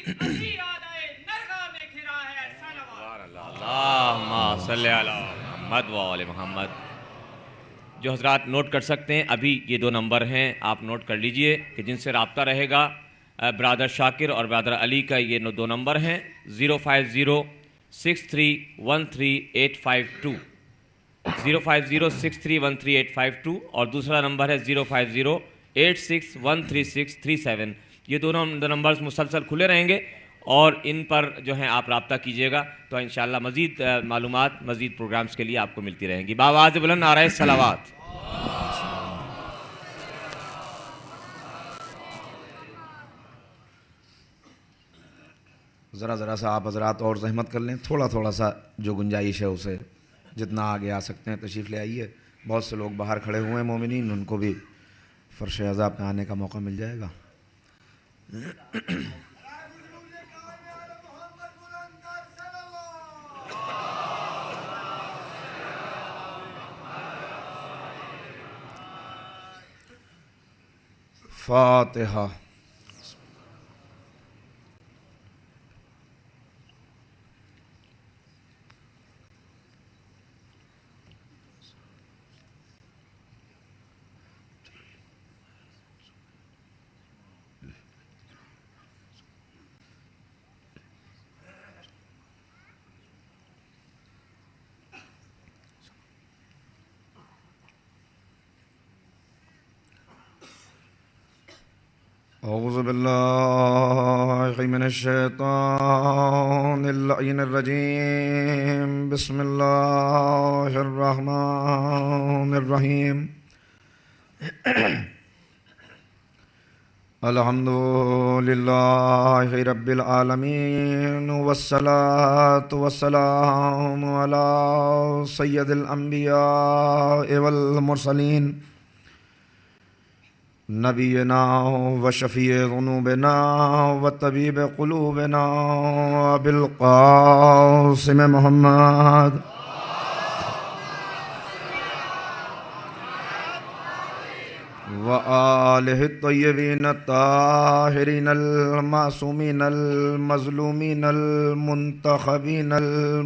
मोहम्मद व आले मोहम्मद। जो हजरात नोट कर सकते हैं, अभी ये 2 नंबर हैं, आप नोट कर लीजिए कि जिनसे रब्ता रहेगा। ब्रदर शाकिर और ब्रदर अली का ये 2 नंबर हैं, 05063138852, 05063138852, और दूसरा नंबर है 05086136337। ये दोनों नंबर्स मुसलसल खुले रहेंगे और इन पर जो है आप रब्ता कीजिएगा, तो इंशाअल्लाह मज़ीद मालूमात, मज़ीद प्रोग्राम्स के लिए आपको मिलती रहेंगी। बावाज़ बुलंद नारे सलावत। ज़रा सा आप हजरात और ज़हमत कर लें, थोड़ा सा जो गुंजाइश है उसे जितना आगे आ सकते हैं तशरीफ़ ले आइए। बहुत से लोग बाहर खड़े हुए हैं मोमिनीन, उनको भी फ़र्श अज़ा पे आने का मौका मिल जाएगा। फातिहा। औज़ु बिल्लाहि मिनश्शैतानिर्रजीम। बिस्मिल्लाहिर्रहमानिर्रहीम। अल्हम्दुलिल्लाहि रब्बिल आलमीन वस्सलातु वस्सलामु अला सय्यदिल अंबिया वल मुरसलीन नबीना व शफ़ीए ज़ुनूबिना व तबीब क़ुलूबिना अबिल क़ासिम मुहम्मद व आलिहि तय्यबीन ताहिरीन मासूमीन मज़लूमीन मुंतखबीन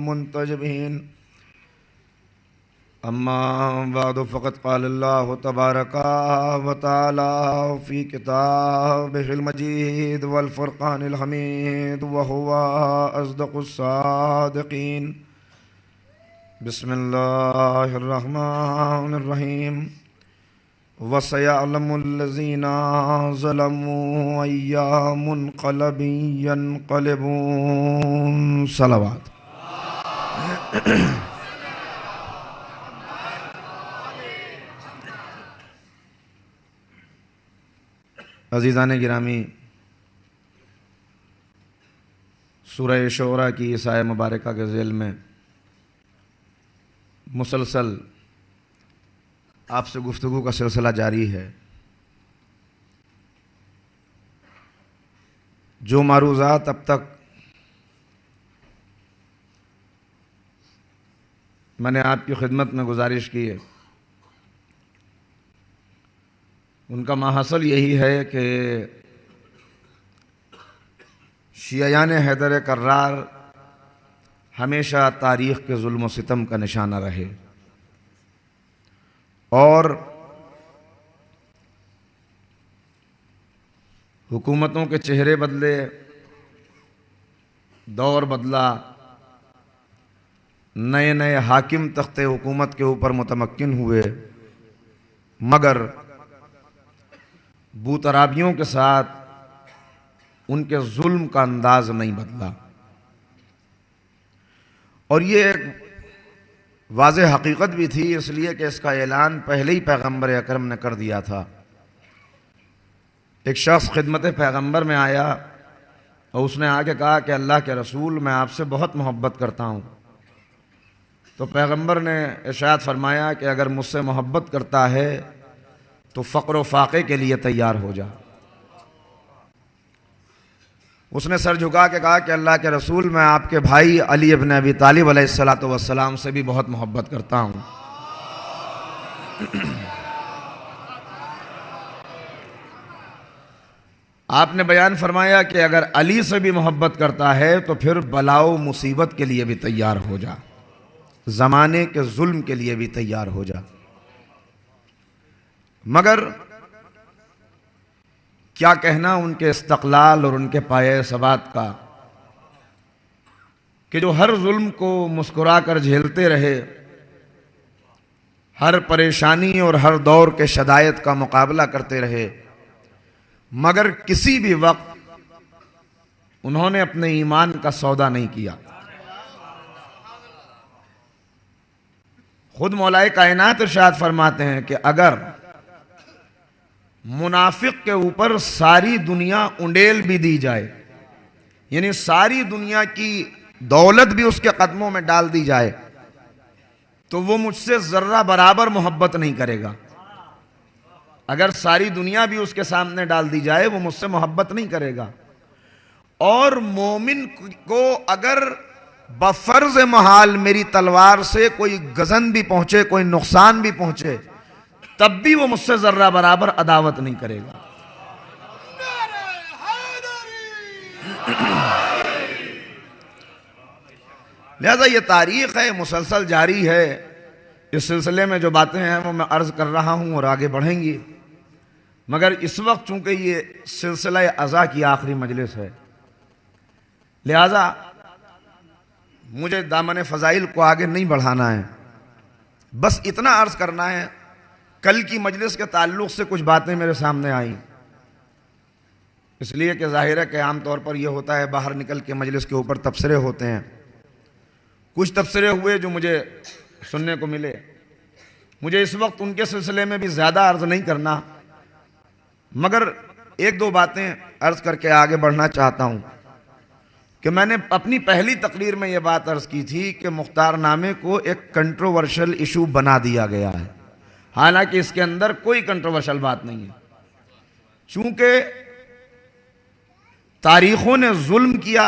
मुंतजबीन। अम्मा बादु फ़क़त क़ालल्लाहु तबारका व तआला फ़ी किताबिहिल मजीद वल फ़ुरक़ानिल हमीद व हुवा अस्दक़ुस सादिक़ीन। बिस्मिल्लाहिर रहमानिर रहीम। व सयअलमुल लज़ीना ज़लमू अय्या मुनक़लबिन यनक़लिबून। सलावत। अज़ीज़ान गिरामी, सूरह शोरा की इस आयत मुबारका के ज़िल में मुसलसल आपसे गुफ्तगू का सिलसिला जारी है। जो मारूज़ात अब तक मैंने आपकी खिदमत में गुजारिश की है, उनका माहसल यही है कि शियायान हैदर कर्रार हमेशा तारीख़ के जुल्म व सितम का निशाना रहे और हुकूमतों के चेहरे बदले, दौर बदला, नए नए हाकिम तख्ते हुकूमत के ऊपर मुतमक्किन हुए, मगर बूतराबियों के साथ उनके जुल्म का अंदाज नहीं बदला। और ये एक वाज़ेह हकीकत भी थी, इसलिए कि इसका ऐलान पहले ही पैगम्बर अकरम ने कर दिया था। एक शख्स खिदमत पैगम्बर में आया और उसने आके कहा कि अल्लाह के रसूल, मैं आपसे बहुत मोहब्बत करता हूँ। तो पैगम्बर ने इरशाद फरमाया कि अगर मुझसे मोहब्बत करता है तो फ़क्र व फाक़े के लिए तैयार हो जा। उसने सर झुका के कहा कि अल्लाह के रसूल, मैं आपके भाई अली इब्न अबी तालिब अलैहिस्सलातु वस्सलाम से भी बहुत मोहब्बत करता हूँ। आपने बयान फरमाया कि अगर अली से भी मोहब्बत करता है तो फिर बलाओ मुसीबत के लिए भी तैयार हो जा, ज़माने के जुल्म के लिए भी तैयार हो जा। मगर क्या कहना उनके इस्तक़लाल और उनके पाये सबात का कि जो हर जुल्म को मुस्कुरा कर झेलते रहे, हर परेशानी और हर दौर के शदायत का मुकाबला करते रहे, मगर किसी भी वक्त उन्होंने अपने ईमान का सौदा नहीं किया। खुद मौलाए कायनात इरशाद फरमाते हैं कि अगर मुनाफिक के ऊपर सारी दुनिया उंडेल भी दी जाए, यानी सारी दुनिया की दौलत भी उसके कदमों में डाल दी जाए, तो वो मुझसे जर्रा बराबर मोहब्बत नहीं करेगा। अगर सारी दुनिया भी उसके सामने डाल दी जाए, वो मुझसे मोहब्बत नहीं करेगा। और मोमिन को अगर बफर्ज महाल मेरी तलवार से कोई गजन भी पहुंचे, कोई नुकसान भी पहुंचे, तब भी वो मुझसे जर्रा बराबर अदावत नहीं करेगा। लिहाजा ये तारीख है, मुसलसल जारी है। इस सिलसिले में जो बातें हैं वो मैं अर्ज कर रहा हूं और आगे बढ़ेंगी। मगर इस वक्त चूंकि ये सिलसिला अज़ा की आखिरी मजलिस है, लिहाजा मुझे दामन फ़ज़ाइल को आगे नहीं बढ़ाना है। बस इतना अर्ज करना है, कल की मजलिस के ताल्लुक़ से कुछ बातें मेरे सामने आई, इसलिए कि ज़ाहिर है कि आम तौर पर यह होता है बाहर निकल के मजलिस के ऊपर तबसरे होते हैं। कुछ तबसरे हुए जो मुझे सुनने को मिले, मुझे इस वक्त उनके सिलसिले में भी ज़्यादा अर्ज नहीं करना, मगर एक दो बातें अर्ज करके आगे बढ़ना चाहता हूँ कि मैंने अपनी पहली तकरीर में यह बात अर्ज की थी कि मुख्तारनामे को एक कंट्रोवर्शियल इशू बना दिया गया है। हालांकि इसके अंदर कोई कंट्रोवर्शियल बात नहीं है। चूंकि तारीखों ने जुल्म किया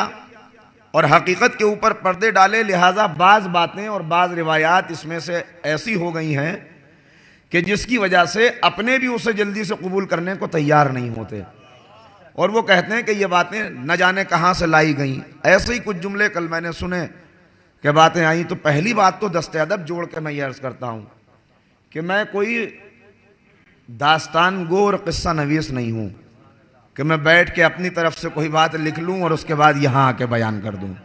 और हकीकत के ऊपर पर्दे डाले, लिहाजा बाज़ बातें और बाज़ रिवायात इसमें से ऐसी हो गई हैं कि जिसकी वजह से अपने भी उसे जल्दी से कबूल करने को तैयार नहीं होते, और वो कहते हैं कि ये बातें न जाने कहाँ से लाई गई। ऐसे ही कुछ जुमले कल मैंने सुने कि बातें आई। तो पहली बात तो दस्ते अदब जोड़ के मैं ये अर्ज़ करता हूँ कि मैं कोई दास्तान गो और किस्सा नवीस नहीं हूँ कि मैं बैठ के अपनी तरफ से कोई बात लिख लूँ और उसके बाद यहाँ आके बयान कर दूँ।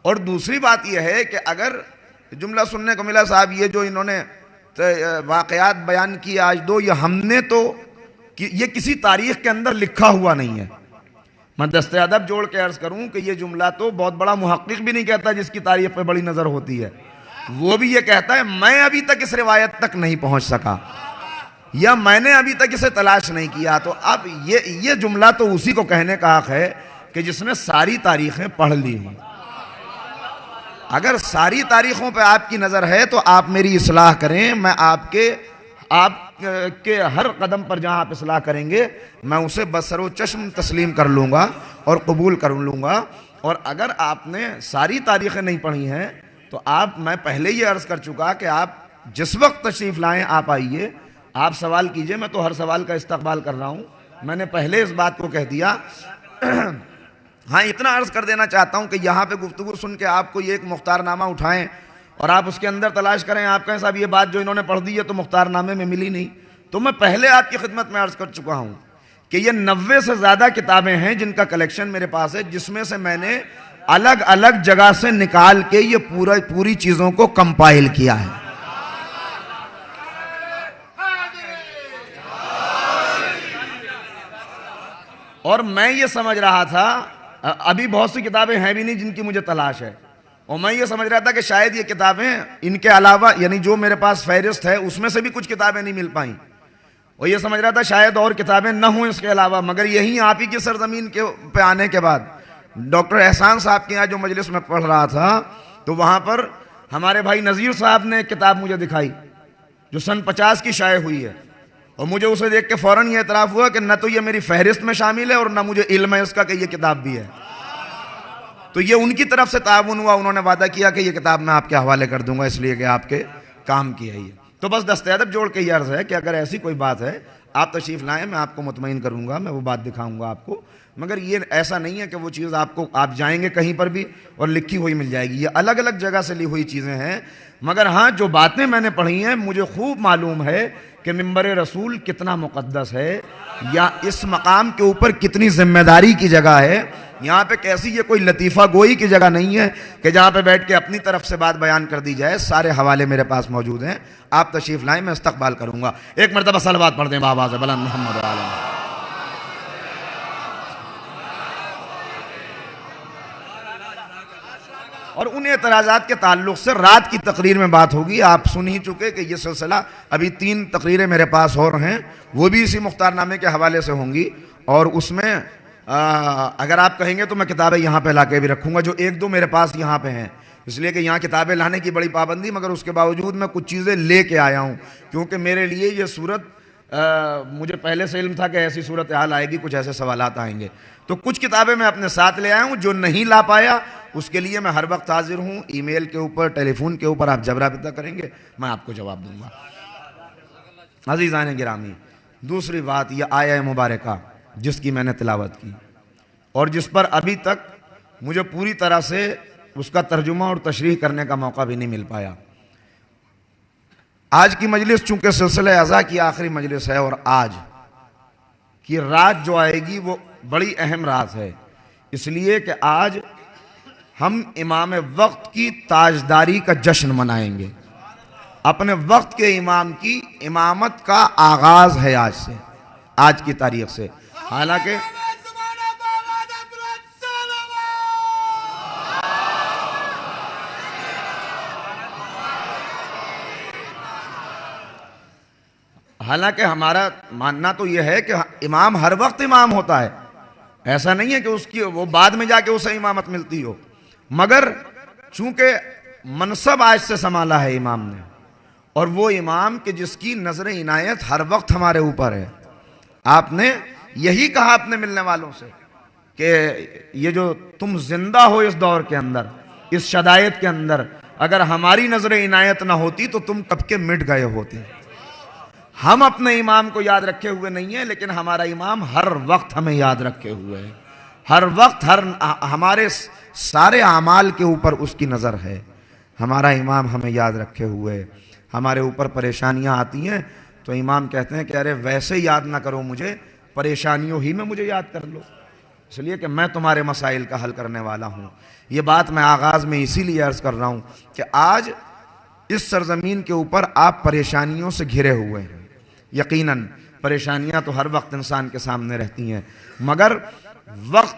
और दूसरी बात यह है कि अगर जुमला सुनने को मिला, साहब ये जो इन्होंने वाक़यात बयान किए आज दो, ये हमने तो कि ये किसी तारीख के अंदर लिखा हुआ नहीं है। मैं दस्ते अदब जोड़ के अर्ज़ करूँ कि ये जुमला तो बहुत बड़ा मुहक्किक भी नहीं कहता जिसकी तारीख पे बड़ी नज़र होती है, वो भी ये कहता है मैं अभी तक इस रिवायत तक नहीं पहुँच सका, या मैंने अभी तक इसे तलाश नहीं किया। तो अब ये जुमला तो उसी को कहने का हक है कि जिसने सारी तारीखें पढ़ ली हों। अगर सारी तारीखों पे आपकी नज़र है तो आप मेरी इस्लाह करें, मैं आपके हर कदम पर जहां आप इस्लाह करेंगे मैं उसे बसरो चश्म तस्लीम कर लूँगा और कबूल कर लूँगा। और अगर आपने सारी तारीखें नहीं पढ़ी हैं तो मैं पहले ही अर्ज़ कर चुका कि आप जिस वक्त तशरीफ़ लाएँ आप आइए, आप सवाल कीजिए, मैं तो हर सवाल का इस्तकबाल कर रहा हूँ। मैंने पहले इस बात को कह दिया। हाँ, इतना अर्ज़ कर देना चाहता हूँ कि यहाँ पे गुफ्तगू सुन के आपको ये एक मुख्तारनामा उठाएं और आप उसके अंदर तलाश करें, आप कहें साहब ये बात जो इन्होंने पढ़ दी है तो मुख्तारनामे में मिली नहीं। तो मैं पहले आपकी खिदमत में अर्ज़ कर चुका हूँ कि ये 90 से ज़्यादा किताबें हैं जिनका कलेक्शन मेरे पास है, जिसमें से मैंने अलग अलग जगह से निकाल के ये पूरी चीज़ों को कंपाइल किया है। और मैं ये समझ रहा था, अभी बहुत सी किताबें हैं भी नहीं जिनकी मुझे तलाश है, और मैं ये समझ रहा था कि शायद ये किताबें इनके अलावा, यानी जो मेरे पास फहरिस्त है उसमें से भी कुछ किताबें नहीं मिल पाई, और ये समझ रहा था शायद और किताबें न हों इसके अलावा। मगर यहीं आप ही की सरजमीन के पे आने के बाद डॉक्टर एहसान साहब के यहाँ जो मजलिस में पढ़ रहा था, तो वहाँ पर हमारे भाई नज़ीर साहब ने एक किताब मुझे दिखाई जो सन 50 की शाये हुई है, और मुझे उसे देख के फ़ौरन ये एतराफ़ हुआ कि न तो ये मेरी फहरिस्त में शामिल है और न मुझे इल्म है उसका कि ये किताब भी है। तो ये उनकी तरफ से ताउन हुआ, उन्होंने वादा किया कि ये किताब मैं आपके हवाले कर दूंगा, इसलिए कि आपके काम की है ये। तो बस दस्ते अदब जोड़ के ये अर्ज़ है कि अगर ऐसी कोई बात है आप तशरीफ़ लाएँ, मैं आपको मुतमईन करूँगा, मैं वो बात दिखाऊँगा आपको। मगर ये ऐसा नहीं है कि वो चीज़ आपको, आप जाएंगे कहीं पर भी और लिखी हुई मिल जाएगी। ये अलग अलग जगह से ली हुई चीज़ें हैं। मगर हाँ, जो बातें मैंने पढ़ी हैं मुझे खूब मालूम है कि मिंबर रसूल कितना मुक़द्दस है, या इस मकाम के ऊपर कितनी जिम्मेदारी की जगह है। यहाँ पे कैसी ये कोई लतीफ़ा गोई की जगह नहीं है कि जहाँ पे बैठ के अपनी तरफ से बात बयान कर दी जाए। सारे हवाले मेरे पास मौजूद हैं, आप तशरीफ़ लाएँ, मैं इस्तक़बाल करूँगा। एक मरतबा सलवात पढ़ दें बाबा से, बुलंद मोहम्मद आलम। और उन एतराज़ात के ताल्लुक़ से रात की तकरीर में बात होगी। आप सुन ही चुके कि ये सिलसिला, अभी 3 तकरीरें मेरे पास और हैं, वो भी इसी मुख्तारनामे के हवाले से होंगी। और उसमें अगर आप कहेंगे तो मैं किताबें यहाँ पे ला के भी रखूँगा, जो 1-2 मेरे पास यहाँ पे हैं, इसलिए कि यहाँ किताबें लाने की बड़ी पाबंदी, मगर उसके बावजूद मैं कुछ चीज़ें ले कर आया हूँ, क्योंकि मेरे लिए ये सूरत, मुझे पहले से इल्म था कि ऐसी सूरत हाल आएगी, कुछ ऐसे सवालात आएंगे। तो कुछ किताबें मैं अपने साथ ले आया हूँ। जो नहीं ला पाया उसके लिए मैं हर वक्त हाजिर हूँ। ईमेल के ऊपर, टेलीफोन के ऊपर आप जब राबिता करेंगे मैं आपको जवाब दूंगा। अज़ीज़ान गिरामी, दूसरी बात, यह आया मुबारका जिसकी मैंने तिलावत की और जिस पर अभी तक मुझे पूरी तरह से उसका तर्जुमा और तशरीह करने का मौका भी नहीं मिल पाया। आज की मजलिस चूंकि सिलसिला अज़ा की आखिरी मजलिस है, और आज की रात जो आएगी वो बड़ी अहम रात है, इसलिए कि आज हम इमाम वक्त की ताजदारी का जश्न मनाएंगे। अपने वक्त के इमाम की इमामत का आगाज है आज से, आज की तारीख से। हालांकि हमारा मानना तो यह है कि इमाम हर वक्त इमाम होता है। ऐसा नहीं है कि उसकी वो बाद में जाके उसे इमामत मिलती हो, मगर चूंकि मनसब आज से संभाला है इमाम ने, और वो इमाम के जिसकी नजर इनायत हर वक्त हमारे ऊपर है। आपने यही कहा अपने मिलने वालों से कि ये जो तुम जिंदा हो इस दौर के अंदर, इस शदायत के अंदर, अगर हमारी नजर इनायत ना होती तो तुम कब के मिट गए होते। हम अपने इमाम को याद रखे हुए नहीं है, लेकिन हमारा इमाम हर वक्त हमें याद रखे हुए है। हर वक्त हमारे सारे आमाल के ऊपर उसकी नज़र है। हमारा इमाम हमें याद रखे हुए है। हमारे ऊपर परेशानियां आती हैं तो इमाम कहते हैं कि अरे वैसे याद ना करो मुझे, परेशानियों ही में मुझे याद कर लो, इसलिए कि मैं तुम्हारे मसाइल का हल करने वाला हूँ। ये बात मैं आगाज़ में इसीलिए अर्ज़ कर रहा हूँ कि आज इस सरजमीन के ऊपर आप परेशानियों से घिरे हुए हैं। यकीनन परेशानियां तो हर वक्त इंसान के सामने रहती हैं, मगर वक्त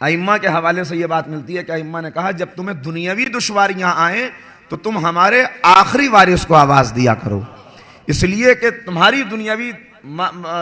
अइम्मा के हवाले से यह बात मिलती है कि अइम्मा ने कहा जब तुम्हें दुनियावी दुश्वारियां आए तो तुम हमारे आखिरी वारिस को आवाज़ दिया करो, इसलिए कि तुम्हारी दुनियावी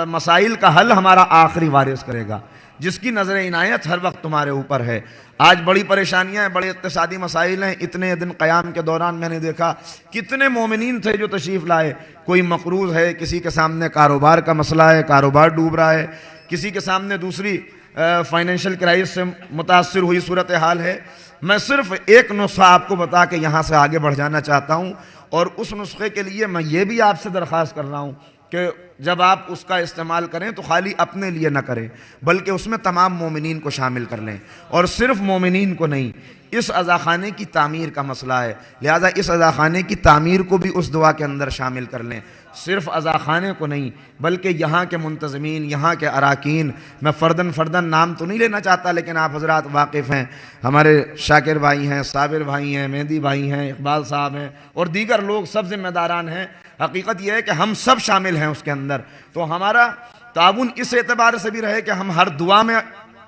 मसाइल का हल हमारा आखिरी वारिस करेगा, जिसकी नज़र इनायत हर वक्त तुम्हारे ऊपर है। आज बड़ी परेशानियां हैं, बड़े इक़्तिसादी मसाइल हैं। इतने दिन क़याम के दौरान मैंने देखा कितने मोमिनीन थे जो तशरीफ़ लाए। कोई मक़रूज़ है, किसी के सामने कारोबार का मसला है, कारोबार डूब रहा है, किसी के सामने दूसरी फाइनेंशियल क्राइसिस से मुतासिर हुई सूरत हाल है। मैं सिर्फ एक नुस्खा आपको बता के यहाँ से आगे बढ़ जाना चाहता हूँ, और उस नुस्खे के लिए मैं ये भी आपसे दरख्वास्त कर रहा हूँ कि जब आप उसका इस्तेमाल करें तो खाली अपने लिए ना करें, बल्कि उसमें तमाम मोमिनीन को शामिल कर लें, और सिर्फ मोमिनीन को नहीं। इस अज़ाख़ाने की तामीर का मसला है, लिहाजा इस अज़ाख़ाने की तामीर को भी उस दुआ के अंदर शामिल कर लें। सिर्फ अज़ाख़ाने को नहीं, बल्कि यहाँ के मुंतज़मीन, यहाँ के अराकीन, मैं फ़र्दन नाम तो नहीं लेना चाहता, लेकिन आप हज़रात वाकिफ़ हैं, हमारे शाकिर भाई हैं, साबिर भाई हैं, मेहदी भाई हैं, इकबाल साहब हैं, और दीगर लोग सब ज़िम्मेदारान हैं। हकीकत यह है कि हम सब शामिल हैं उसके अंदर, तो हमारा ताउन इस एतबार से भी रहे कि हम हर दुआ में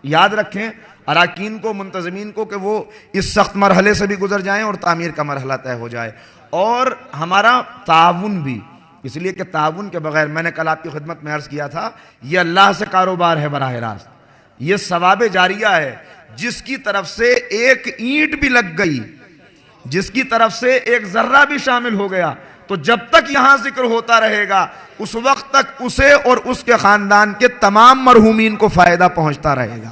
याद रखें अराकीन को, मुंतज़मीन को, कि वो इस सख्त मरहले से भी गुजर जाएं और तामीर का मरहला तय हो जाए। और हमारा ताउन भी, इसलिए कि ताउन के बगैर, मैंने कल आपकी खिदमत में अर्ज़ किया था, ये अल्लाह से कारोबार है बराह रास्त, ये सवाब जारिया है। जिसकी तरफ से एक ईंट भी लग गई, जिसकी तरफ से एक जर्रा भी शामिल हो गया, तो जब तक यहां जिक्र होता रहेगा उस वक्त तक उसे और उसके खानदान के तमाम मरहूमीन को फायदा पहुंचता रहेगा।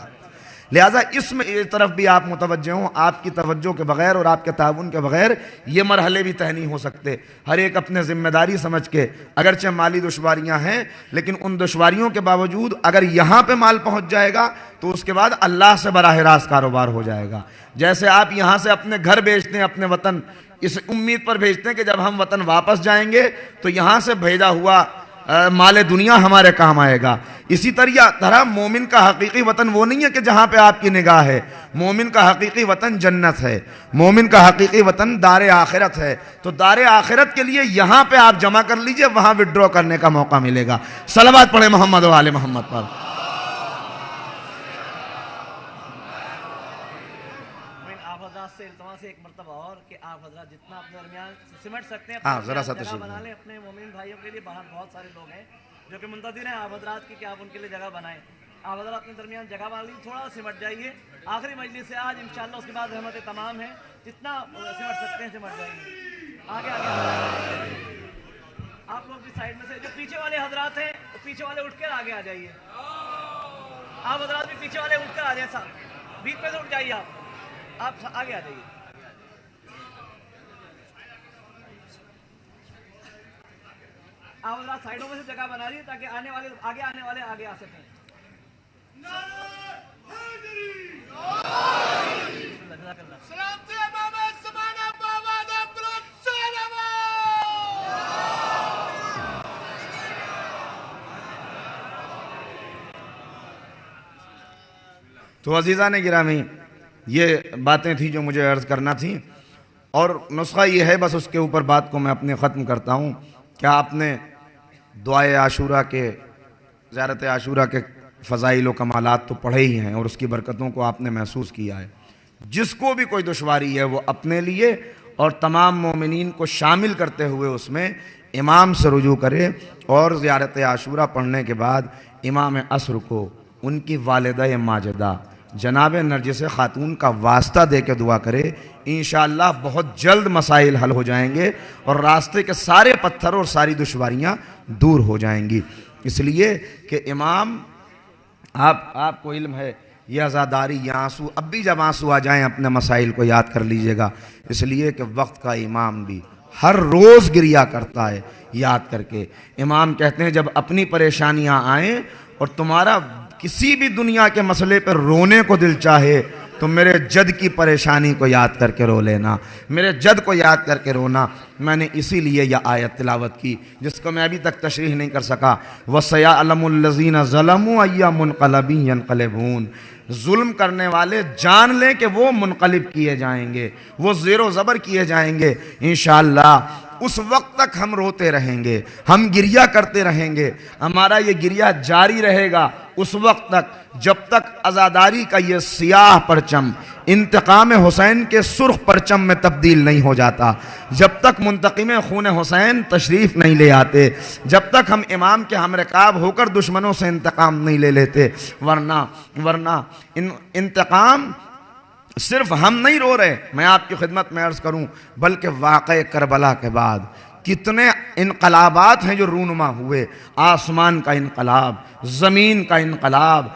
लिहाजा इसमें इस तरफ भी आप मुतवज्जे हों। आपकी तवज्जो के बगैर और आपके ताउन के बगैर ये मरहले भी तय नहीं हो सकते। हर एक अपने जिम्मेदारी समझ के, अगरचे माली दुश्वारियाँ हैं लेकिन उन दुश्वारियों के बावजूद अगर यहाँ पे माल पहुँच जाएगा तो उसके बाद अल्लाह से बराह रास्त कारोबार हो जाएगा। जैसे आप यहाँ से अपने घर भेजते हैं, अपने वतन, इस उम्मीद पर भेजते हैं कि जब हम वतन वापस जाएंगे तो यहाँ से भेजा हुआ माले दुनिया हमारे काम आएगा। इसी तरह मोमिन का हकीकी वतन वो नहीं है कि जहाँ पे आपकी निगाह है। मोमिन का हकीकी वतन जन्नत है, मोमिन का हकीकी वतन दारे आखिरत है। तो दारे आखिरत के लिए यहाँ पे आप जमा कर लीजिए, वहाँ विड्रॉ करने का मौका मिलेगा। सलावत पढ़े मोहम्मद व आले मोहम्मद पर। से एक मरतबा और कि आप हजरत जितना अपने दरमियान सिमट सकते हैं जरा सा जगह बना लें अपने मोमिन भाइयों के लिए। बाहर बहुत सारे लोग हैं जो कि मुंतज़िर हैं आप हजरात की कि आप उनके लिए जगह बनाएं। आप हजरात अपने दरमियान जगह बना लीजिए, थोड़ा सिमट जाइए। आखिरी मजलिस से आज इंशाअल्लाह, उसके बाद रहमत तमाम है, जितना सिमट सकते हैं सिमट जाइए। आगे आगे आप लोग भी साइड में से, जो पीछे वाले हजरात हैं तो पीछे वाले उठकर आगे आ जाइए। आप हजरात भी पीछे वाले उठकर आ जाए, बीच में से उठ जाइए, आप आगे आ जाइए। आप हजरात साइडों में से जगह बना ली ताकि आने वाले आगे आ सकें। तो अजीज़ा ने गिरामी, ये बातें थी जो मुझे अर्ज़ करना थी, और नुस्खा ये है, बस उसके ऊपर बात को मैं अपने ख़त्म करता हूँ। क्या आपने दुआए आशूरा के, ज़ियारत आशूरा के फ़ज़ाइल व कमालात तो पढ़े ही हैं और उसकी बरकतों को आपने महसूस किया है। जिसको भी कोई दुश्वारी है वो अपने लिए और तमाम मोमिनीन को शामिल करते हुए उसमें इमाम से रुजू करे, और ज़ियारत आशूरा पढ़ने के बाद इमाम असर को उनकी वालिदा माजिदा जनाब नरजिस खातून का वास्ता दे के दुआ करे। इंशाअल्लाह बहुत जल्द मसाइल हल हो जाएंगे और रास्ते के सारे पत्थर और सारी दुश्वारियाँ दूर हो जाएंगी। इसलिए कि इमाम, आपको इल्म है, यह आज़ादारी, यह आंसू, अब भी जब आंसू आ जाएं अपने मसाइल को याद कर लीजिएगा। इसलिए कि वक्त का इमाम भी हर रोज़ गिरिया करता है याद करके। इमाम कहते हैं जब अपनी परेशानियाँ आएँ और तुम्हारा किसी भी दुनिया के मसले पर रोने को दिल चाहे तो मेरे जद की परेशानी को याद करके रो लेना, मेरे जद को याद करके रोना। मैंने इसीलिए यह आयत तिलावत की जिसको मैं अभी तक तशरीह नहीं कर सका। वसयअलमुल्लज़ीना ज़लमू अय्या मुनक़लबिन यनक़लिबून। जुल्म करने वाले जान लें कि वो मुनक़लिब किए जाएंगे, वो ज़ेरो ज़बर किए जाएंगे। इंशाअल्लाह उस वक्त तक हम रोते रहेंगे, हम गिरिया करते रहेंगे, हमारा ये गिरिया जारी रहेगा उस वक्त तक जब तक आज़ादारी का ये सियाह परचम इंतकाम हुसैन के सुर्ख परचम में तब्दील नहीं हो जाता, जब तक मुंतकिम खून हुसैन तशरीफ़ नहीं ले आते, जब तक हम इमाम के हमरकाब होकर दुश्मनों से इंतकाम नहीं ले लेते। वरना इंतकाम सिर्फ हम नहीं रो रहे, मैं आपकी खिदमत में अर्ज़ करूं, बल्कि वाक़े करबला के बाद कितने इनकलाबात हैं जो रूनुमा हुए। आसमान का इनकलाब, ज़मीन का इनकलाब।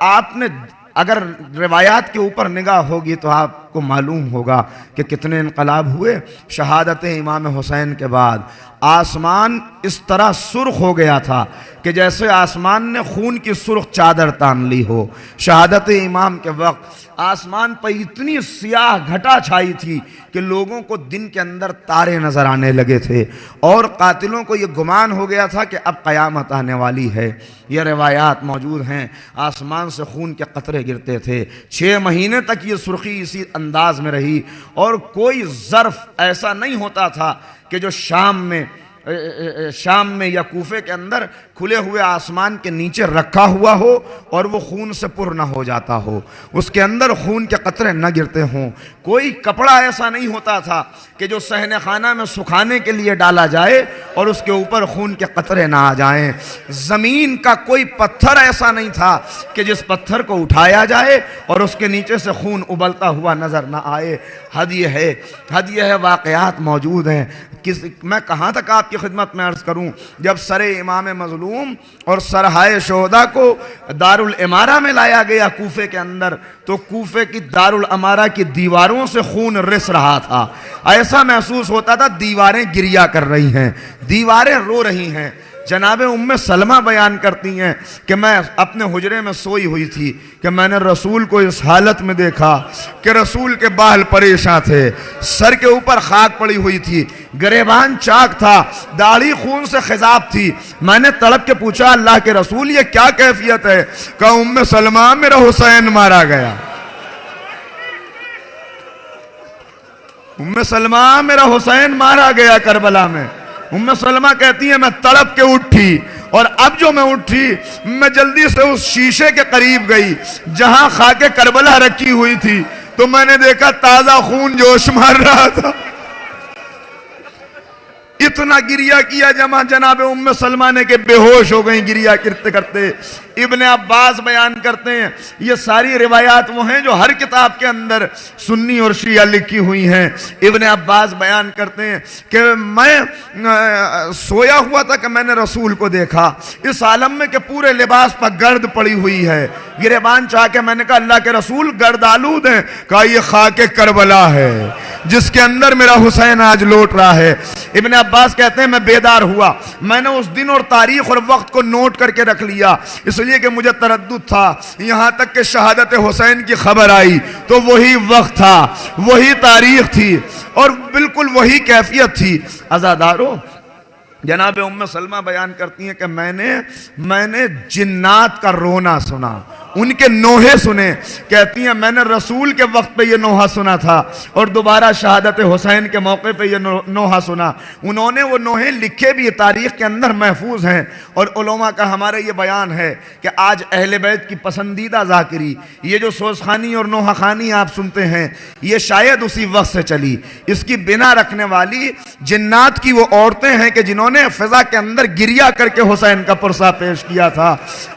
आपने अगर रिवायात के ऊपर निगाह होगी तो आपको मालूम होगा कि कितने इनकलाब हुए। शहादत इमाम हुसैन के बाद आसमान इस तरह सुर्ख हो गया था कि जैसे आसमान ने खून की सुर्ख चादर तान ली हो। शहादत इमाम के वक्त आसमान पर इतनी सियाह घटा छाई थी कि लोगों को दिन के अंदर तारे नजर आने लगे थे और कातिलों को ये गुमान हो गया था कि अब क़यामत आने वाली है। ये रिवायात मौजूद हैं, आसमान से खून के कतरे गिरते थे। 6 महीने तक ये सुर्खी इसी अंदाज में रही और कोई ज़र्फ़ ऐसा नहीं होता था कि जो शाम में या कूफे के अंदर खुले हुए आसमान के नीचे रखा हुआ हो और वो खून से पुर न हो जाता हो, उसके अंदर खून के कतरे न गिरते हों। कोई कपड़ा ऐसा नहीं होता था कि जो सहने खाना में सुखाने के लिए डाला जाए और उसके ऊपर खून के कतरे ना आ जाएं। ज़मीन का कोई पत्थर ऐसा नहीं था कि जिस पत्थर को उठाया जाए और उसके नीचे से खून उबलता हुआ नज़र ना आए। हद ये है, वाक़यात मौजूद हैं। मैं कहाँ तक आपकी खिदमत में अर्ज़ करूँ। जब सरे इमाम मज़लूम उलूम और सरहाए शोहदा को दारुल इमारा में लाया गया कूफे के अंदर, तो कूफे की दारुल इमारा की दीवारों से खून रिस रहा था। ऐसा महसूस होता था दीवारें गिरिया कर रही हैं, दीवारें रो रही हैं। जनाबे उम्मे सलमा बयान करती हैं कि मैं अपने हुजरे में सोई हुई थी कि मैंने रसूल को इस हालत में देखा कि रसूल के बाल परेशान थे, सर के ऊपर खाक पड़ी हुई थी, गिरेबान चाक था, दाढ़ी खून से खिजाब थी। मैंने तड़प के पूछा अल्लाह के रसूल ये क्या कैफियत है? कहा उम्मे सलमा मेरा हुसैन मारा गया। उम्मे सलमा मेरा हुसैन मारा गया करबला में। उम्मे सलमा कहती है मैं तड़प के उठी और अब जो मैं उठी मैं जल्दी से उस शीशे के करीब गई जहां खाके करबला रखी हुई थी, तो मैंने देखा ताजा खून जोश मार रहा था। इतना गिरिया किया जमा जनाबे उम्मे सलमा ने के बेहोश हो गई गिरिया करते करते। इब्ने अब्बास बयान करते हैं, ये सारी रिवायात वो हैं जो हर किताब के अंदर सुन्नी और शिया लिखी हुई हैं। इब्ने अब्बास बयान करते हैं कि मैं सोया हुआ था कि मैंने रसूल को देखा इस आलम में कि पूरे लिबास पर गर्द पड़ी हुई है। गिरेबान चाह के मैंने कहा अल्लाह के रसूल गर्द आलूद है? कहा ये खाके करबला है जिसके अंदर मेरा हुसैन आज लौट रहा है। इब्ने अब्बास कहते हैं मैं बेदार हुआ, मैंने उस दिन और तारीख और वक्त को नोट करके रख लिया, इसलिए कि मुझे तरद्दुद था। यहां तक कि शहादत हुसैन की खबर आई तो वही वक्त था, वही तारीख थी और बिल्कुल वही कैफियत थी। अज़ादारों, जनाब उम्मे सलमा बयान करती हैं कि मैंने जिन्नात का रोना सुना, उनके नोहे सुने। कहती हैं मैंने रसूल के वक्त पे ये नोहा सुना था और दोबारा शहादत हुसैन के मौके पे ये नोहा सुना। उन्होंने वो नोहे लिखे भी तारीख के अंदर महफूज हैं और उलमा का हमारा ये बयान है कि आज अहले बैत की पसंदीदा ज़ाकिरी ये जो सोज़खानी और नोहा खानी आप सुनते हैं ये शायद उसी वक्त से चली। इसकी बिना रखने वाली जिन्नात की वो औरतें हैं कि जिन्होंने फिजा के अंदर गिरिया करके हुसैन का पुरसा पेश किया था।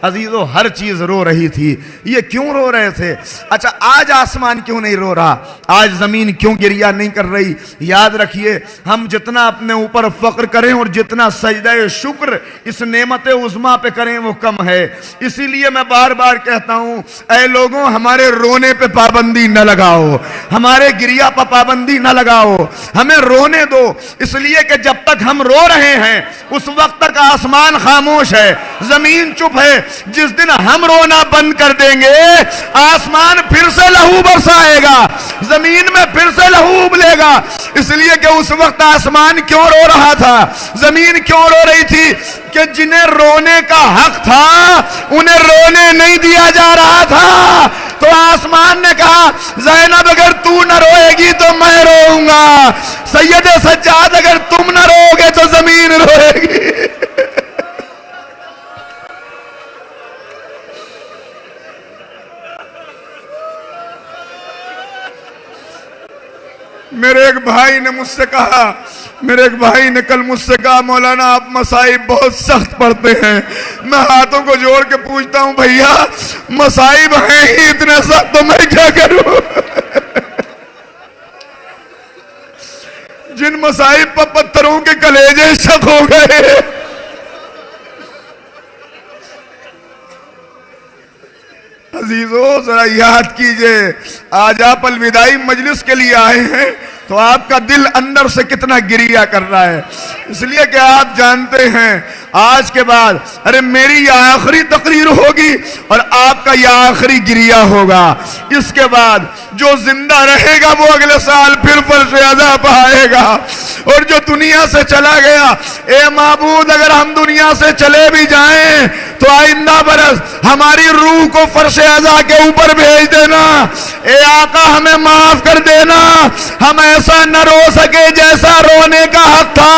अजीजों, हर चीज रो रही थी। ये क्यों रो रहे थे? अच्छा, आज आसमान क्यों नहीं रो रहा? आज जमीन क्यों गिरिया नहीं कर रही? याद रखिए, हम जितना अपने ऊपर फक्र करें और जितना सजदा शुक्र इस नेमत उज़्मा पे करें वो कम है। इसीलिए मैं बार बार कहता हूं, ऐ लोगों, हमारे रोने पे पाबंदी न लगाओ, हमारे गिरिया पर पाबंदी न लगाओ, हमें रोने दो। इसलिए कि जब तक हम रो रहे हैं उस वक्त तक आसमान खामोश है, जमीन चुप है। जिस दिन हम रोना बंद कर देंगे आसमान फिर से लहू बरसाएगा, जमीन में फिर से लहू उबलेगा। इसलिए कि उस वक्त आसमान क्यों रो रहा था, जमीन क्यों रो रही थी? कि जिन्हें रोने का हक था उन्हें रोने नहीं दिया जा रहा था। तो आसमान ने कहा ज़ैनब अगर तू न रोएगी तो मैं रोऊंगा, सैयद सज्जाद अगर तुम न रोओगे तो जमीन रोएगी। मेरे एक भाई ने मुझसे कहा, मेरे एक भाई ने कल मुझसे कहा मौलाना आप मसाइब बहुत सख्त पढ़ते हैं। मैं हाथों को जोड़ के पूछता हूं भैया मसाइब हैं ही इतने सख्त तो मैं क्या करूं? जिन मसाइब पर पत्थरों के कलेजे शक हो गए। अजीजों, जरा याद कीजिए, आज आप अलविदाई मजलिस के लिए आए हैं तो आपका दिल अंदर से कितना गिरिया कर रहा है। इसलिए कि आप जानते हैं आज के बाद अरे मेरी यह आखिरी तकरीर होगी और आपका यह आखिरी गिरिया होगा। इसके बाद जो जिंदा रहेगा वो अगले साल फिर फर्श अज़ा पाएगा और जो दुनिया से चला गया, ए माबूद अगर हम दुनिया से चले भी जाएं तो आइंदा बरस हमारी रूह को फर्श अज़ा के ऊपर भेज देना। ए आका हमें माफ कर देना, हम ऐसा न रो सके जैसा रोने का हक था।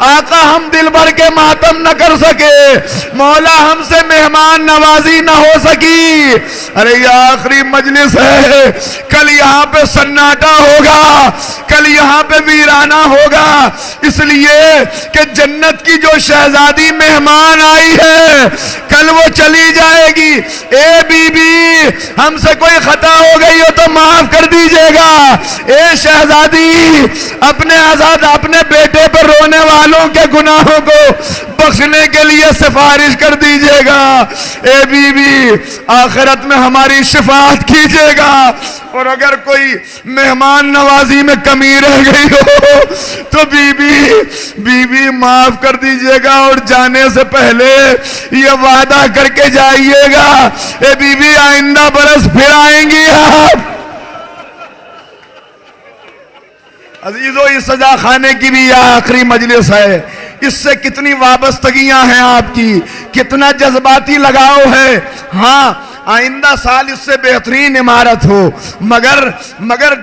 आका हम दिल भर के मातम न कर सके, मौला हमसे मेहमान नवाजी न हो सकी। अरे ये आखिरी मजलिस है, कल यहाँ पे सन्नाटा होगा, कल यहाँ पे वीराना होगा। इसलिए कि जन्नत की जो शहजादी मेहमान आई है कल वो चली जाएगी। ए बीबी हमसे कोई खता हो गई हो तो माफ कर दीजिएगा। ए शहजादी अपने आजाद अपने बेटे पर रोने वालों के गुनाहों को बख्शने के लिए सिफारिश कर दीजिएगा। ए बीबी, आखिरत में हमारी शिफात कीजिएगा। और अगर कोई मेहमान नवाजी में कमी रह गई हो तो बीबी माफ कर दीजिएगा और जाने से पहले ये वादा करके जाइएगा, ए बीबी आइंदा बरस फिर आएंगी आप। अजीजों, इस सजा खाने की भी यह आखिरी मजलिस है। इससे कितनी वाबस्तगियां हैं आपकी, कितना जज्बाती लगाव है। हाँ, आइंदा साल इससे बेहतरीन इमारत हो, मगर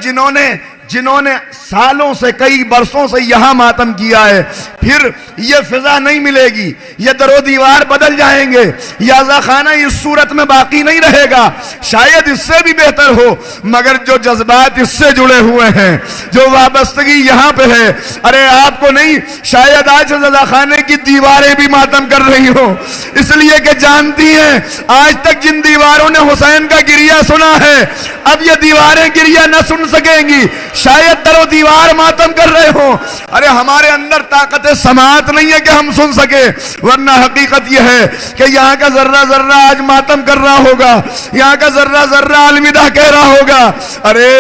जिन्होंने सालों से, कई बरसों से यहां मातम किया है, फिर ये फिजा नहीं मिलेगी, ये दरो दीवार बदल जाएंगे, याजा खाना इस सूरत में बाकी नहीं रहेगा। शायद इससे भी बेहतर हो, मगर जो जज्बात इससे जुड़े हुए हैं, जो वाबस्तगी यहां पे है, अरे आपको नहीं, शायद आज याजा खाने की दीवारें भी मातम कर रही हो, इसलिए कि जानती हैं आज तक जिन दीवारों ने हुसैन का गिरिया सुना है, अब ये दीवारें गिरिया न सुन सकेंगी। शायद दरो दीवार मातम कर रहे हो। अरे हमारे अंदर ताकत समात नहीं है कि हम सुन सके, वरना हकीकत यह है कि यहाँ का जर्रा जर्रा आज मातम कर रहा होगा, यहाँ का जर्रा जर्रा अलविदा कह रहा होगा। अरे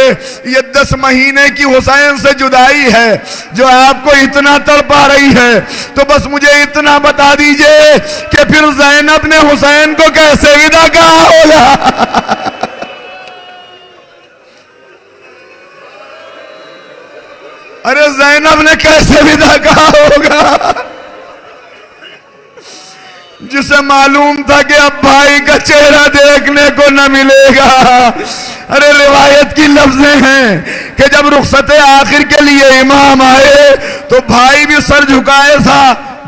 ये 10 महीने की हुसैन से जुदाई है जो आपको इतना तड़पा रही है, तो बस मुझे इतना बता दीजिए कि फिर ज़ैनब ने हुसैन को कैसे विदा कहा होगा। अरे ज़ैनब ने कैसे विदा कहा होगा, जिसे मालूम था कि अब भाई का चेहरा देखने को न मिलेगा। अरे रिवायत की लफ्जें हैं कि जब रुखसते आखिर के लिए इमाम आए तो भाई भी सर झुकाए था,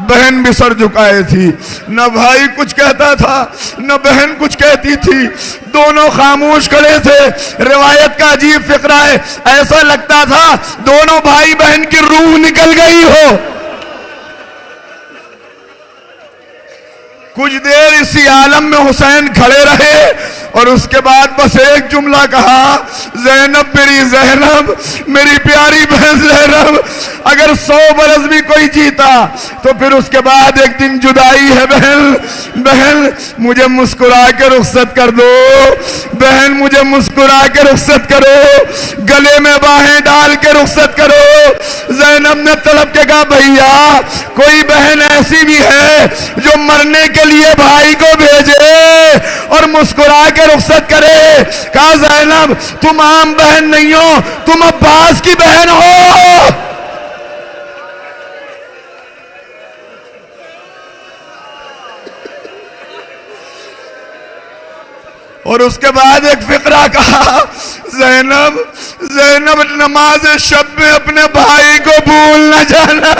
बहन भी सर झुकाए थी। न भाई कुछ कहता था न बहन कुछ कहती थी, दोनों खामोश खड़े थे। रिवायत का अजीब फिक्रा है, ऐसा लगता था दोनों भाई बहन की रूह निकल गई हो। कुछ देर इसी आलम में हुसैन खड़े रहे और उसके बाद बस एक जुमला कहा, ज़ैनब मेरी ज़ैनब, मेरी प्यारी बहन ज़ैनब, अगर 100 बरस भी कोई जीता तो फिर उसके बाद एक दिन जुदाई है बहन मुझे मुस्कुरा के रुखसत कर दो, बहन मुझे मुस्कुरा के रुखसत करो, गले में बाहें डाल के रुखसत करो। ज़ैनब ने तड़प के कहा, भैया कोई बहन ऐसी भी है जो मरने के लिए भाई को भेजे और मुस्कुरा के रुखसत करे। कहा ज़ैनब तुम आम बहन नहीं हो, तुम अब्बास की बहन हो। और उसके बाद एक फिक्रा कहा, ज़ैनब नमाज शब में अपने भाई को भूल न जाना।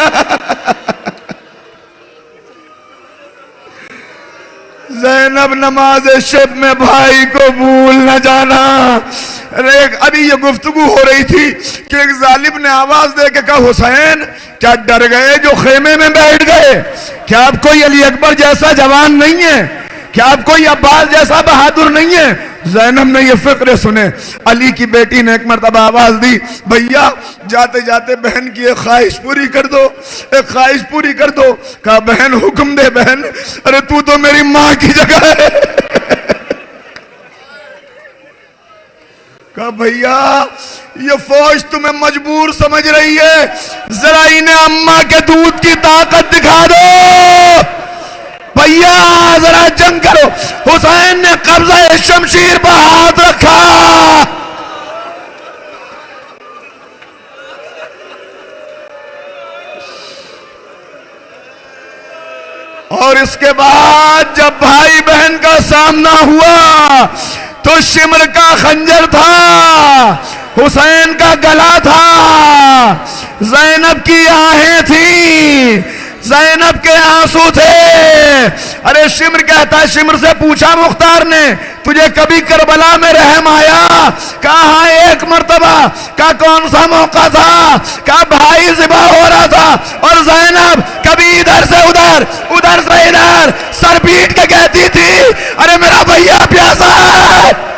ज़ैनब नमाज शब में भाई को भूल न जाना। अरे अभी ये गुफ्तगू हो रही थी कि एक जालिम ने आवाज दे के कहा, हुसैन क्या डर गए जो खेमे में बैठ गए? क्या आप कोई अली अकबर जैसा जवान नहीं है? क्या आप कोई अब्बास जैसा बहादुर नहीं है? ज़ैनब ने ये फिक्र सुने। अली की बेटी ने एक मरतबा आवाज दी, भैया जाते जाते बहन की एक ख्वाहिश पूरी कर दो, एक ख्वाहिश पूरी कर दो। कहा बहन हुक्म दे बहन, अरे तू तो मेरी माँ की जगह है। कहा भैया ये फौज तुम्हें मजबूर समझ रही है, जरा इन्हें अम्मा के दूध की ताकत दिखा दो। भैया जरा जंग करो। हुसैन ने कब्जा शमशीर पर हाथ रखा। और इसके बाद जब भाई बहन का सामना हुआ तो शिमर का खंजर था, हुसैन का गला था, ज़ैनब की आहें थी, ज़ैनब के आंसू थे। अरे शिमर कहता है, शिमर से पूछा मुख्तार ने, तुझे कभी करबला में रहम आया? कहा एक मर्तबा। का कौन सा मौका था? का भाई ज़िबा हो रहा था और ज़ैनब कभी इधर से उधर, उधर से इधर सर पीट के कहती थी, अरे मेरा भैया प्यासा है।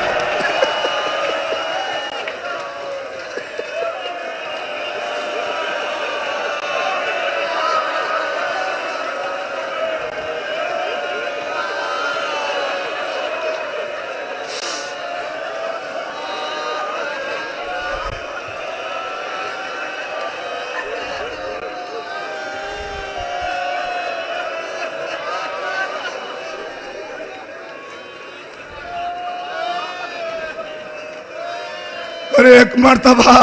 और एक मर्तबा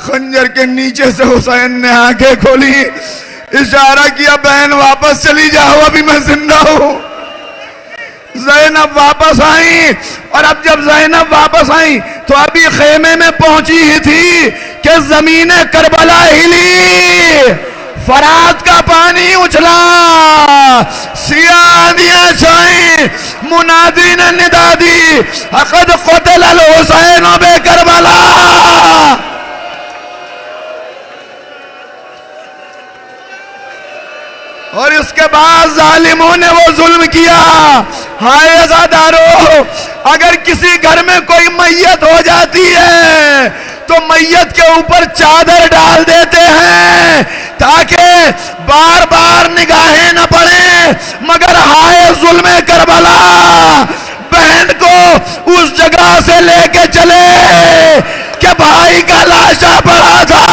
खंजर के नीचे से हुसैन ने आंखें खोली, इशारा किया बहन वापस चली जाओ, अभी मैं जिंदा हूं। ज़ैनब वापस आई, और अब जब ज़ैनब वापस आई तो अभी खेमे में पहुंची ही थी कि जमीन करबला हिली, फरात का पानी उछला, सियादियां छाई, मुनादी ने निदा दी, अक़द क़ुतिल अल हुसैन बे करबला। और इसके बाद जालिमों ने वो जुल्म किया। हाय अज़ादारों, अगर किसी घर में कोई मैयत हो जाती है तो मैयत के ऊपर चादर डाल देते हैं ताकि बार बार निगाहें न पड़े, मगर हाय जुल्म करबला, बहन को उस जगह से लेके चले कि भाई का लाशा पड़ा था।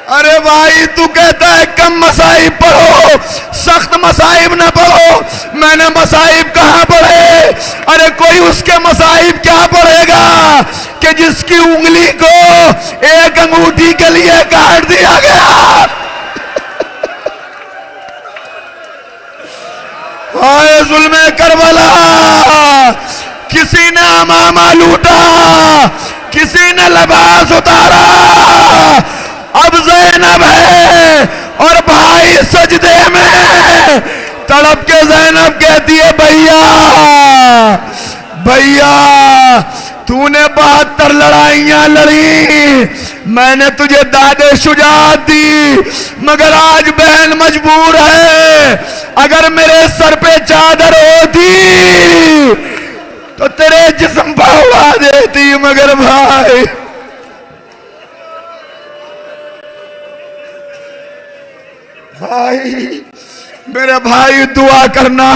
अरे भाई तू कहता है कम मसाइब पढ़ो, सख्त मसाइब न पढ़ो। मैंने मसाइब कहां पढ़े? अरे कोई उसके मसाइब क्या पढ़ेगा कि जिसकी उंगली को एक अंगूठी के लिए काट दिया गया। हाय जुल्मे करबला, किसी ने अमामा लूटा, किसी ने लिबास उतारा। अब ज़ैनब है और भाई सजदे में तड़प के ज़ैनब कहती है भैया भैया, तूने 72 लड़ाइयां लड़ी, मैंने तुझे दादे शुजाअत दी, मगर आज बहन मजबूर है। अगर मेरे सर पे चादर होती तो तेरे जिस्म पर उड़ा देती, मगर भाई भाई मेरे भाई दुआ करना।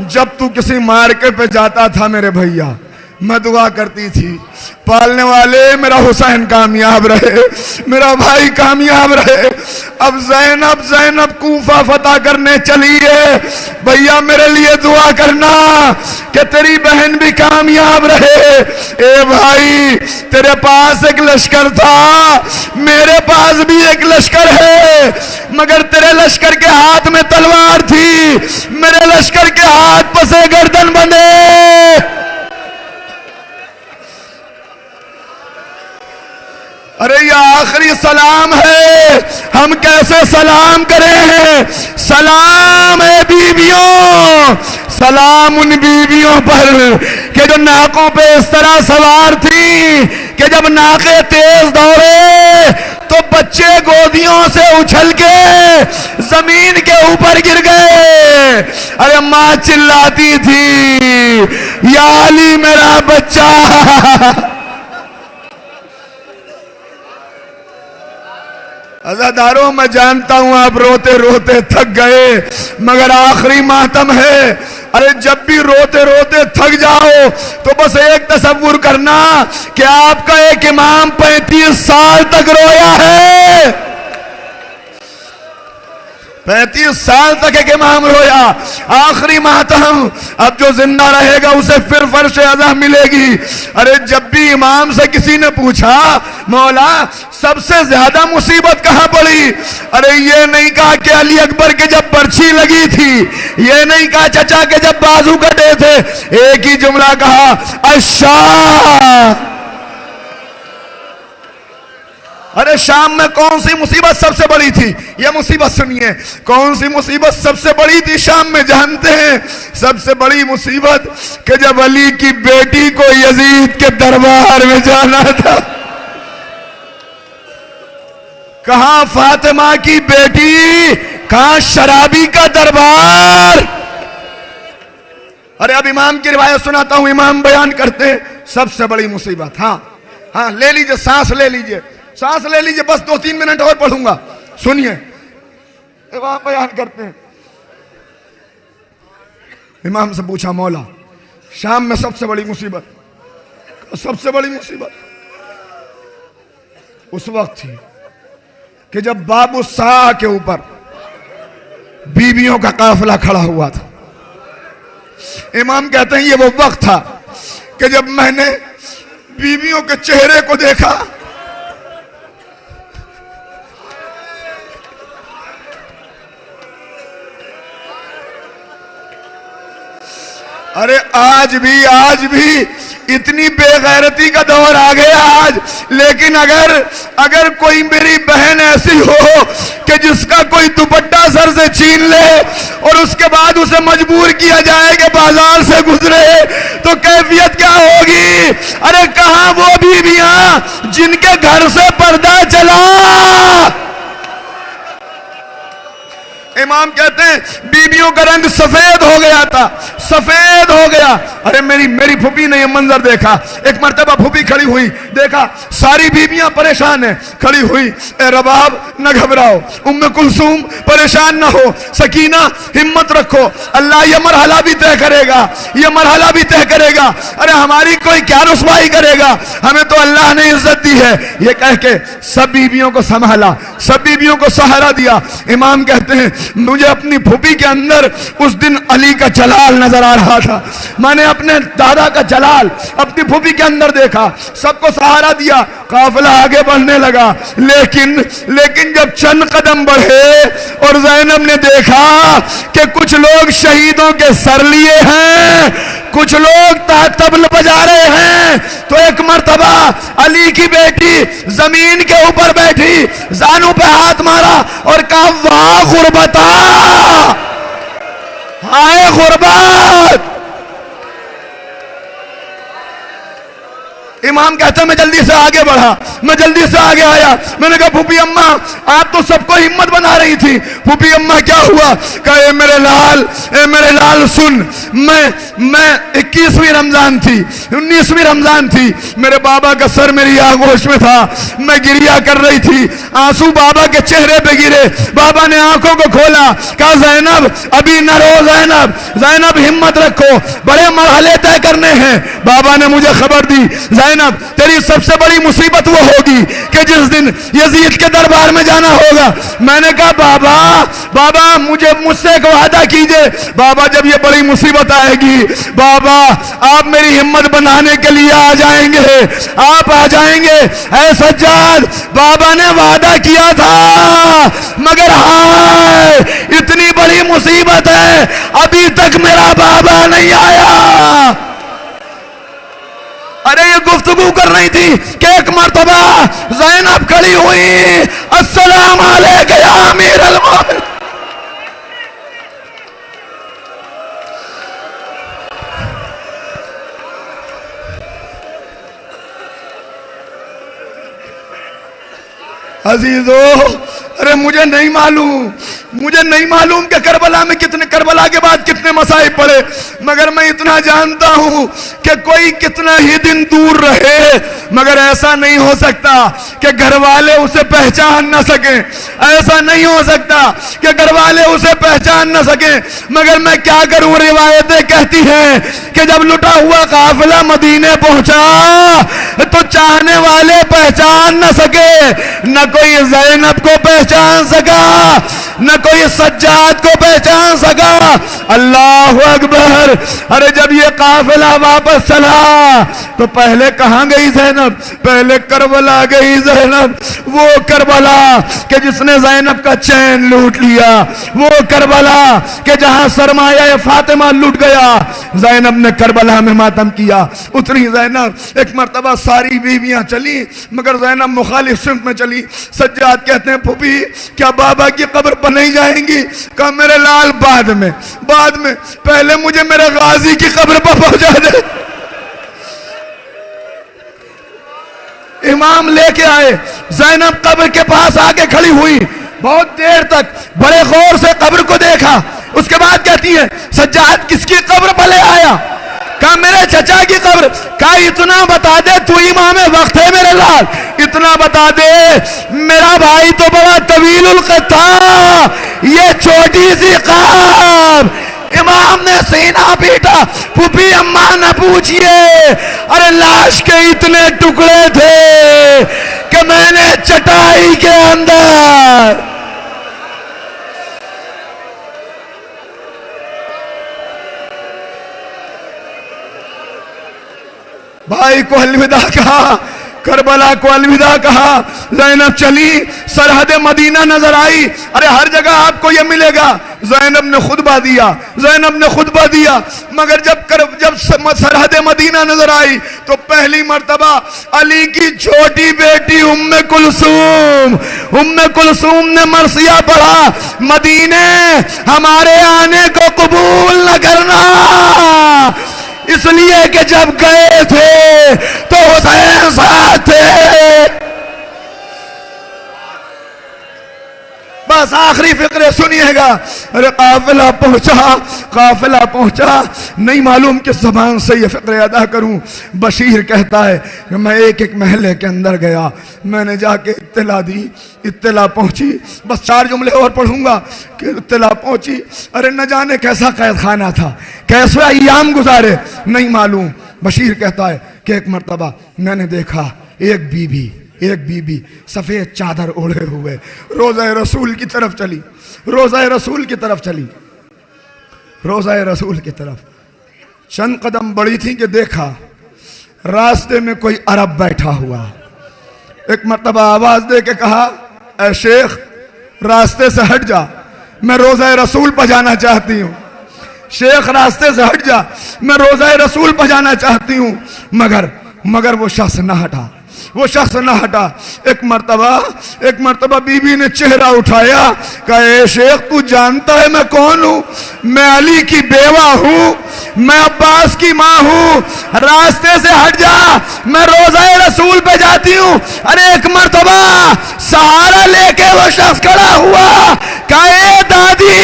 जब तू किसी मार्के पे जाता था मेरे भैया, मैं दुआ करती थी पालने वाले मेरा हुसैन कामयाब रहे, मेरा भाई कामयाब रहे। अब ज़ैनब कूफा फतह करने चली है, भैया मेरे लिए दुआ करना कि तेरी बहन भी कामयाब रहे। ए भाई तेरे पास एक लश्कर था, मेरे पास भी एक लश्कर है, मगर तेरे लश्कर के हाथ में तलवार थी, मेरे लश्कर के हाथ पसे गर्दन बंधे। अरे ये आखिरी सलाम है, हम कैसे सलाम करें? सलाम है बीवियों, सलाम उन बीवियों पर कि जो नाकों पे इस तरह सवार थी कि जब नाके तेज दौड़े तो बच्चे गोदियों से उछल के जमीन के ऊपर गिर गए। अरे माँ चिल्लाती थी या अली मेरा बच्चा। अज़ादारों मैं जानता हूं आप रोते रोते थक गए, मगर आखिरी मातम है। अरे जब भी रोते रोते थक जाओ तो बस एक तसव्वुर करना कि आपका एक इमाम 35 साल तक रोया है, 35 साल तक एक इमाम रोया। आखिरी मातम, अब जो जिंदा रहेगा उसे फिर फर्श अज़ा मिलेगी। अरे जब भी इमाम से किसी ने पूछा मौला सबसे ज्यादा मुसीबत कहां पड़ी, अरे ये नहीं कहा कि अली अकबर के जब बर्छी लगी थी, ये नहीं कहा चचा के जब बाजू कटे थे, एक ही जुमला कहा अच्छा। अरे शाम में कौन सी मुसीबत सबसे बड़ी थी? यह मुसीबत सुनिए, कौन सी मुसीबत सबसे बड़ी थी शाम में? जानते हैं सबसे बड़ी मुसीबत कि जब अली की बेटी को यजीद के दरबार में जाना था। कहां फातिमा की बेटी, कहां शराबी का दरबार। अरे अब इमाम की रिवायत सुनाता हूं, इमाम बयान करते हैं सबसे बड़ी मुसीबत। हाँ ले लीजिए, सांस ले लीजिए, सांस ले लीजिए, बस 2-3 मिनट और पढ़ूंगा, सुनिए। इमाम बयान करते हैं, इमाम से पूछा मौला शाम में सबसे बड़ी मुसीबत, सबसे बड़ी मुसीबत उस वक्त थी कि जब बाबू शाह के ऊपर बीवियों का काफिला खड़ा हुआ था। इमाम कहते हैं ये वो वक्त था कि जब मैंने बीवियों के चेहरे को देखा, अरे आज भी इतनी बेगैरती का दौर आ गया आज। लेकिन अगर कोई मेरी बहन ऐसी हो कि जिसका कोई दुपट्टा सर से छीन ले और उसके बाद उसे मजबूर किया जाए कि बाजार से गुजरे, तो कैफियत क्या होगी। अरे कहां वो बीवियां जिनके घर से पर्दा चला। इमाम कहते हैं बीबियों का रंग सफेद हो गया था, सफेद हो गया। अरे मेरी फूफी ने यह मंजर देखा। एक मर्तबा फूफी खड़ी हुई, देखा सारी बीबियां परेशान हैं, खड़ी हुई। ए रबाब न घबराओ, उम्मे कुलसूम परेशान ना हो, सकीना हिम्मत रखो, अल्लाह ये मरहला भी तय करेगा, ये मरहला भी तय करेगा। अरे हमारी कोई क्या रुसवाई करेगा, हमें तो अल्लाह ने इज्जत दी है। ये कह के सब बीबियों को संभाला, सब बीबियों को सहारा दिया। इमाम कहते हैं मुझे अपनी फूफी के अंदर उस दिन अली का जलाल नजर आ रहा था। मैंने अपने दादा का जलाल अपनी फूफी के अंदर देखा, सबको सहारा दिया, काफिला आगे बढ़ने लगा। लेकिन जब चंद कदम बढ़े और ज़ैनब ने देखा कि कुछ लोग शहीदों के सर लिए हैं, कुछ लोग तबल बजा रहे हैं, तो एक मर्तबा अली की बेटी जमीन के ऊपर बैठी, जानू पे हाथ मारा और कहा वाह गुर्बता, हाय गुर्बत। इमाम कहता मैं जल्दी से आगे बढ़ा, मैं जल्दी से आगे आया। मैंने कहा फूफी अम्मा आप तो सबको हिम्मत बना रही थी। फूफी अम्मा क्या हुआ? कहा मेरे लाल सुन, मैं 21वीं रमजान थी, 19वीं रमजान थी, मेरे बाबा का सर मेरी आगोश में था, मैं गिरिया कर रही थी, आंसू बाबा के चेहरे पे गिरे। बाबा ने आंखों को खोला, कहा ज़ैनब अभी न रो, ज़ैनब हिम्मत रखो, बड़े मरहले तय करने हैं। बाबा ने मुझे खबर दी ज़ैनब तेरी सबसे बड़ी मुसीबत वो होगी कि जिस दिन यजीद के दरबार में जाना होगा। मैंने कहा बाबा मुझसे एक वादा कीजिए। बाबा जब ये बड़ी मुसीबत आएगी, बाबा आप मेरी हिम्मत बनाने के लिए आ जाएंगे, आप आ जाएंगे। ऐ सज्जाद बाबा ने वादा किया था, मगर हाय इतनी बड़ी मुसीबत है, अभी तक मेरा बाबा नहीं आया। अरे ये गुफ्तगू कर रही थी कि एक मर्तबा ज़ैनब खड़ी हुई, अस्सलाम अलैकुम या अमीर अल-मोमिनीन। अजीजों अरे मुझे नहीं मालूम कि करबला के बाद कितने मसाइब पड़े, मगर मैं इतना जानता हूं कि कोई कितना ही दिन दूर रहे, मगर ऐसा नहीं हो सकता कि घर वाले उसे पहचान न सके, ऐसा नहीं हो सकता कि घर वाले उसे पहचान न सके। मगर मैं क्या करूं, रिवायतें कहती हैं कि जब लुटा हुआ काफिला मदीने पहुंचा तो चाहने वाले पहचान न सके, न कोई ज़ैनब को पहचान सका, न कोई सज्जाद को पहचान सका। अल्लाह अकबर। अरे जब ये काफिला वापस चला तो पहले कहां गई ज़ैनब? पहले करबला गई ज़ैनब, वो करबला कि जिसने ज़ैनब का चैन लूट लिया, वो करबला कि जहां सरमाया फातिमा लूट गया। ज़ैनब ने करबला में मातम किया। उतरी ज़ैनब, एक मर्तबा सारी बीवियां चली, मगर ज़ैनब मुखालिफ सिमत में चली। सज्जाद कहते हैं फूफी क्या बाबा की कब्र पर नहीं जाएंगी? कहा मेरे लाल बाद में पहले मुझे मेरे गाजी की कब्र पर पहुंचा दे। इमाम लेके आए, ज़ैनब कब्र के पास आके खड़ी हुई, बहुत देर तक बड़े गौर से कब्र को देखा। उसके बाद कहती है सज्जाद किसकी कब्र पर ले आया? कहा मेरे चचा की कब्र। कहा इतना बता दे, तू इमाम वक्त है मेरे लाल, इतना बता दे मेरा भाई तो बड़ा तवीलुल कद था, ये छोटी सी कब्र। इमाम ने सीना पीटा, फूफी अम्मा न पूछिए, अरे लाश के इतने टुकड़े थे कि मैंने चटाई के अंदर भाई को अलविदा कहा, करबला को अलविदा कहा, ज़ैनब चली, सरहद मदीना नजर आई। अरे हर जगह आपको यह मिलेगा, ज़ैनब ने खुतबा दिया, ज़ैनब ने खुतबा दिया, मगर जब सरहद मदीना नजर आई तो पहली मर्तबा अली की छोटी बेटी उम्मे कुलसूम ने मरसिया पढ़ा, मदीने हमारे आने को कबूल न करना, इसलिए कि जब गए थे तो हुसैन साथ थे। बस आखिरी फिक्रे सुनिएगा। अरे काफिला पहुंचा, नहीं मालूम किस जबान से ये फिक्रे अदा करूं। बशीर कहता है कि मैं एक एक महल्ले के अंदर गया, मैंने जाके इत्तला दी, इत्तला पहुंची, बस 4 जुमले और पढ़ूंगा कि इत्तला पहुंची। अरे न जाने कैसा कैद खाना था, कैसे अय्याम गुजारे नहीं मालूम। बशीर कहता है कि एक मर्तबा मैंने देखा एक बीबी सफेद चादर ओढ़े हुए रोज़ा रसूल की तरफ चली, रोज़ा रसूल की तरफ चंद कदम बढ़ी थी कि देखा रास्ते में कोई अरब बैठा हुआ। एक मर्तबा आवाज दे के कहा, ऐ शेख रास्ते से हट जा, मैं रोज़ा रसूल पर जाना चाहती हूँ। शेख रास्ते से हट जा, मैं रोज़ा रसूल पर जाना चाहती हूँ। मगर वो शख्स न हटा। एक मर्तबा बीबी ने चेहरा उठाया, कहा, ए शेख तू जानता है मैं कौन हूं? मैं अली की बेवा हूं, मैं अब्बास की मां हूं, रास्ते से हट जा, मैं रोज़ा रसूल पे जाती हूं। अरे एक मर्तबा सहारा लेके वो शख्स खड़ा हुआ, कहा, ए दादी,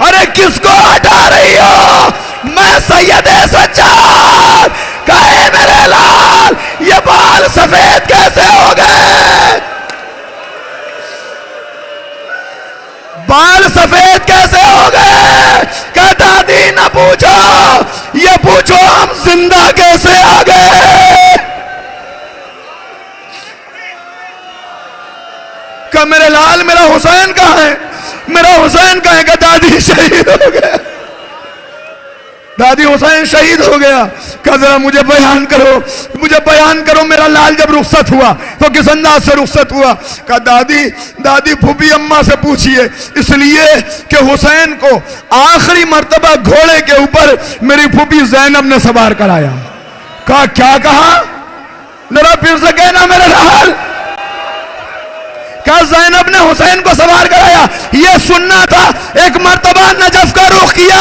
अरे किसको हटा रही हो? मैं सैयदे सज्जाद। कहे मेरे लाल, ये बाल सफेद कैसे हो गए? बाल सफेद कैसे हो गए? कहा दादी न पूछो, ये पूछो हम जिंदा कैसे आ गए? कहा मेरे लाल, मेरा हुसैन कहाँ है? मेरा हुसैन कहाँ है? कहा दादी शहीद हो गया, दादी हुसैन शहीद हो गया। कहा जरा मुझे बयान करो मेरा लाल जब रुखसत हुआ तो किस अंदाज से रुखसत हुआ? कहा दादी फूफी अम्मा से पूछिए, इसलिए कि हुसैन को आखिरी मर्तबा घोड़े के ऊपर मेरी फूफी ज़ैनब ने सवार कराया। कहा क्या कहा? जरा फिर से कहना मेरे लाल। कहा ज़ैनब ने हुसैन को सवार कराया, यह सुनना था। एक मर्तबा नजफ का रुख किया,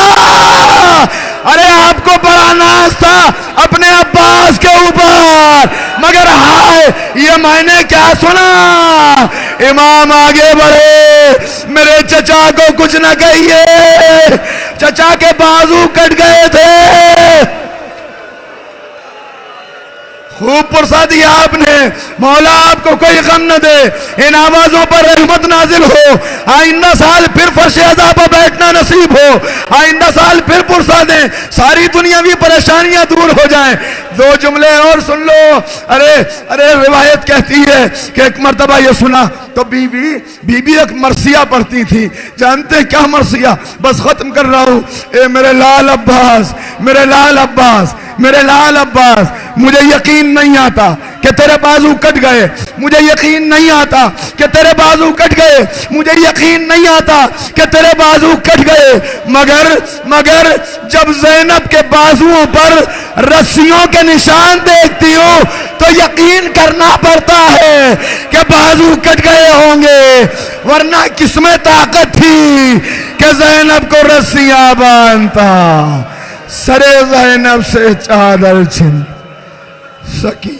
अरे आपको बड़ा नाज था अपने अब्बास के ऊपर, मगर हाय ये मैंने क्या सुना? इमाम आगे बढ़े, मेरे चचा को कुछ न कहिए, चचा के बाजू कट गए थे। खूब पुरसा दिया आपने, मौला आपको कोई गम न दे, इन आवाजों पर रहमत नाजिल हो, आइंदा साल फिर फर्शे अज़ा पर बैठना नसीब हो, आइंदा साल फिर पुरसा दें, सारी दुनियावी परेशानियां दूर हो जाएं। 2 जुमले और सुन लो। अरे रिवायत कहती है कि एक मर्तबा ये सुना तो बीबी एक मरसिया पढ़ती थी। जानते क्या मरसिया? बस खत्म कर रहा हूं। ए मेरे लाल अब्बास, मुझे यकीन नहीं आता कि तेरे बाजू कट गए, मुझे यकीन नहीं आता कि तेरे बाजू कट गए, मुझे यकीन नहीं आता कि तेरे बाजू कट गए, मगर जब ज़ैनब के बाजुओं पर रस्सियों के निशान देखती हूं तो यकीन करना पड़ता है कि बाजू कट गए होंगे, वरना किसमें ताकत थी कि ज़ैनब को रस्सियां बांधता। सरे ज़ैनब से चादर छिन सकी